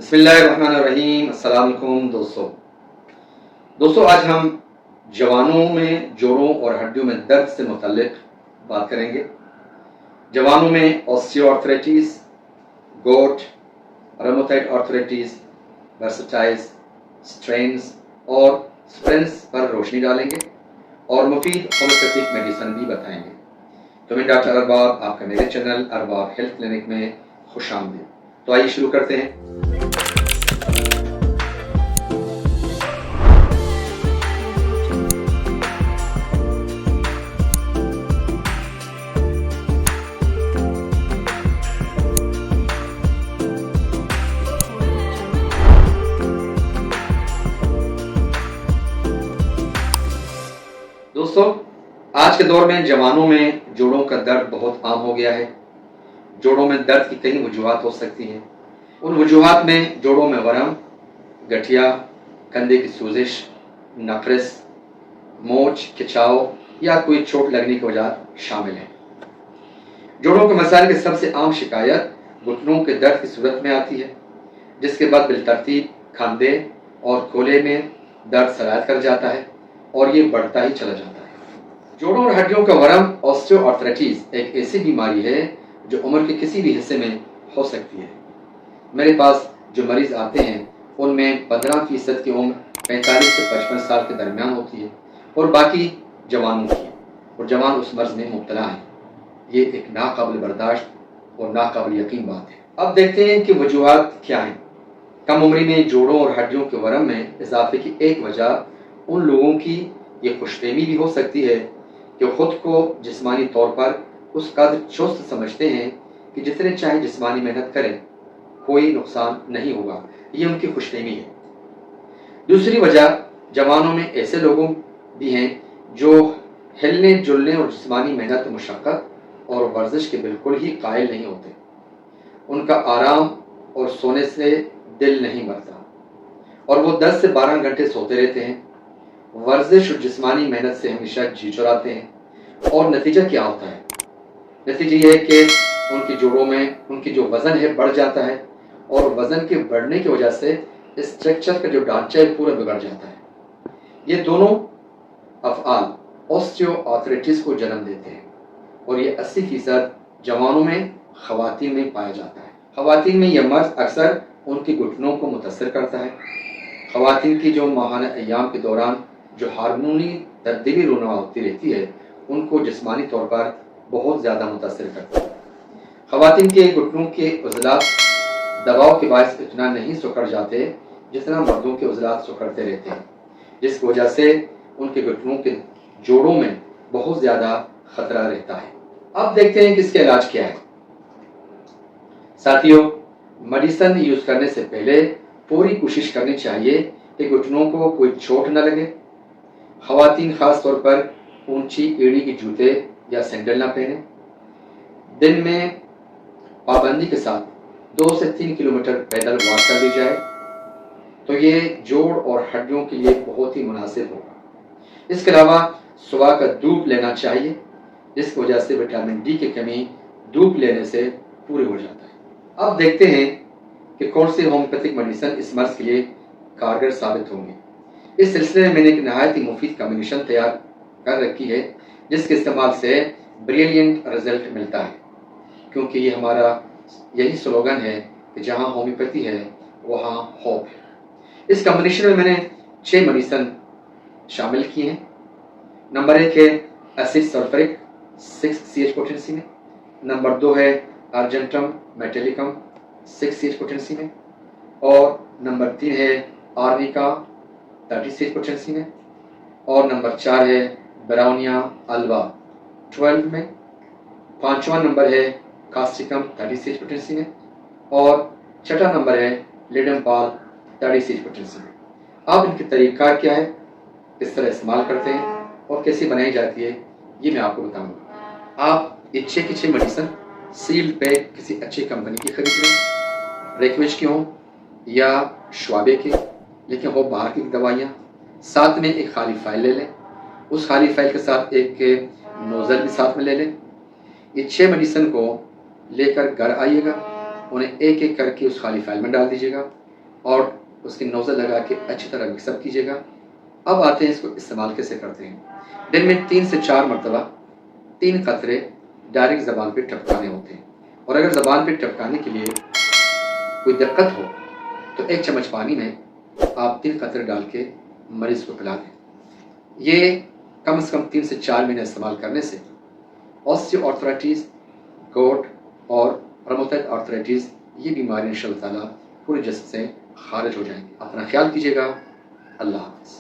بسم اللہ الرحمن الرحیم۔ السلام علیکم دوستو آج ہم جوانوں میں جوڑوں اور ہڈیوں میں درد سے متعلق بات کریں گے۔ جوانوں میں اوسٹیو آرتھرائٹس، گوٹ، روماتوئڈ آرتھرائٹس، برسٹائٹس، سٹرینز اور سپرینز پر روشنی ڈالیں گے اور مفید ہومیوپیتھک میڈیسن بھی بتائیں گے۔ تو میں ڈاکٹر ارباب، آپ کا میرے چینل ارباب ہیلتھ کلینک میں خوش آمدید۔ تو آئیے شروع کرتے ہیں۔ دوستو آج کے دور میں جوانوں میں جوڑوں کا درد بہت عام ہو گیا ہے۔ جوڑوں میں درد کی کئی وجوہات ہو سکتی ہیں۔ ان وجوہات میں جوڑوں میں ورم، گٹھیا، کندھے کی سوزش، نفرس، موچ، کھچاؤ یا کوئی چوٹ لگنے کی وجہ شامل ہیں۔ جوڑوں کے مسائل کی سب سے عام شکایت گھٹنوں کے درد کی صورت میں آتی ہے، جس کے بعد بالترتیب کھانڈے اور کولے میں درد سرایت کر جاتا ہے اور یہ بڑھتا ہی چلا جاتا ہے۔ جوڑوں اور ہڈیوں کا ورم اوسٹیو آرتھرائٹس ایک ایسی بیماری ہے جو عمر کے کسی بھی حصے میں ہو سکتی ہے۔ میرے پاس جو مریض آتے ہیں ان میں 15% کی عمر 45 سے 55 سال کے درمیان ہوتی ہے اور باقی جوانوں کی ہے، اور جوان اس مرض میں مبتلا ہیں۔ یہ ایک ناقابل برداشت اور ناقابل یقین بات ہے۔ اب دیکھتے ہیں کہ وجوہات کیا ہیں۔ کم عمری میں جوڑوں اور ہڈیوں کے ورم میں اضافے کی ایک وجہ ان لوگوں کی یہ خوش فہمی بھی ہو سکتی ہے کہ خود کو جسمانی طور پر اس قدر چست سمجھتے ہیں کہ جتنے چاہے جسمانی محنت کریں کوئی نقصان نہیں ہوگا۔ یہ ان کی خوش فہمی ہے۔ دوسری وجہ، جوانوں میں ایسے لوگوں بھی ہیں جو ہلنے جلنے اور جسمانی محنت و مشقت اور ورزش کے بالکل ہی قائل نہیں ہوتے۔ ان کا آرام اور سونے سے دل نہیں بھرتا اور وہ 10 سے 12 گھنٹے سوتے رہتے ہیں۔ ورزش اور جسمانی محنت سے ہمیشہ جی چراتے ہیں اور نتیجہ کیا ہوتا ہے؟ نتیجہ یہ ہے کہ ان کی جوڑوں میں ان کی جو وزن ہے بڑھ جاتا ہے اور وزن کے بڑھنے کی وجہ سے اسٹرکچر کا جو ڈھانچہ ہے پورا بگڑ جاتا ہے۔ یہ دونوں افعال اوسٹیو آرتھرائٹس کو جنم دیتے ہیں اور یہ 80% جوانوں میں خواتین میں پایا جاتا ہے۔ خواتین میں یہ مرض اکثر ان کی گھٹنوں کو متاثر کرتا ہے۔ خواتین کی جو ماہانہ ایام کے دوران جو ہارمونی تبدیلی رونما ہوتی رہتی ہے ان کو جسمانی طور پر بہت زیادہ متاثر کرتی ہے۔ خواتین کے گھٹنوں کے عضلات دباؤ کے باعث اتنا نہیں سکڑ جاتے جتنا مردوں کے عضلات سکڑتے رہتے ہیں، جس کی وجہ سے ان کے گھٹنوں کے جوڑوں میں بہت زیادہ خطرہ رہتا ہے۔ اب دیکھتے ہیں کہ اس کا علاج کیا ہے۔ ساتھیوں، میڈیسن یوز کرنے سے پہلے پوری کوشش کرنی چاہیے کہ گھٹنوں کو کوئی چوٹ نہ لگے۔ خواتین خاص طور پر اونچی ایڑی کے جوتے یا سینڈل نہ پہنیں۔ دن میں پابندی کے ساتھ 2 سے 3 کلومیٹر پیدل واک کر لی جائے تو یہ جوڑ اور ہڈیوں کے لیے بہت ہی مناسب ہوگا۔ اس کے علاوہ صبح کا دھوپ لینا چاہیے، جس کی وجہ سے وٹامن ڈی کی کمی دھوپ لینے سے پوری ہو جاتا ہے۔ اب دیکھتے ہیں کہ کون سی ہومیوپیتھک میڈیسن اس مرض کے لیے کارگر ثابت ہوں گی۔ اس سلسلے میں نے ایک نہایت ہی مفید کمبینیشن تیار کر رکھی ہے جس کے استعمال سے بریلینٹ رزلٹ ملتا ہے، کیونکہ یہ ہمارا یہی سلوگن ہے کہ جہاں ہومیوپیتھی ہے وہاں ہوپ ہے۔ اس کمبینیشن میں میں نے 6 میڈیسن شامل کی ہیں۔ نمبر 1 ہے ایسڈ سلفرک 6CH پوٹینسی میں۔ نمبر 2 ہے ارجنٹم میٹیلیکم 6CH پوٹینسی میں، اور نمبر 3 ہے آرنیکا 30CH پوٹینسی میں، اور نمبر 4 ہے براؤنیا الوا 12 میں، 5واں نمبر ہے کاسٹکم 30CH پوٹینسی میں، اور 6واں نمبر ہے لیڈم پال 30CH پوٹینسی میں۔ اب ان کی طریقہ کار کیا ہے، کس طرح استعمال کرتے ہیں اور کیسے بنائی جاتی ہے، یہ میں آپ کو بتاؤں گا۔ آپ یہ 6 کی 6 میڈیسن سیل پیک کسی اچھی کمپنی کی خرید لیں، ریکویج کی ہوں یا شعبے کی، لیکن وہ باہر کی دوائیاں۔ ساتھ میں ایک خالی فائل لے لیں، اس خالی فائل کے ساتھ ایک نوزل بھی ساتھ میں لے لیں۔ یہ 6 میڈیسن کو لے کر گھر آئیے گا، انہیں ایک ایک کر کے اس خالی فائل میں ڈال دیجیے گا اور اس کی نوزل لگا کے اچھی طرح مکس اپ کیجیے گا۔ اب آتے ہیں اس کو استعمال کیسے کرتے ہیں۔ دن میں 3 سے 4 مرتبہ 3 قطرے ڈائریکٹ زبان پہ ٹپکانے ہوتے ہیں، اور اگر زبان پہ ٹپکانے کے لیے کوئی دقت ہو تو 1 چمچ پانی میں آپ 3 قطرے ڈال کے مریض کو پلا دیں۔ یہ کم از کم 3 سے 4 مہینے استعمال کرنے سے آسٹیو آرتھرائٹس، گوٹ اور رومیٹائڈ آرتھرائٹس یہ بیماری انشاء اللہ تعالیٰ پورے جسم سے خارج ہو جائیں گے۔ اپنا خیال کیجیے گا۔ اللہ حافظ۔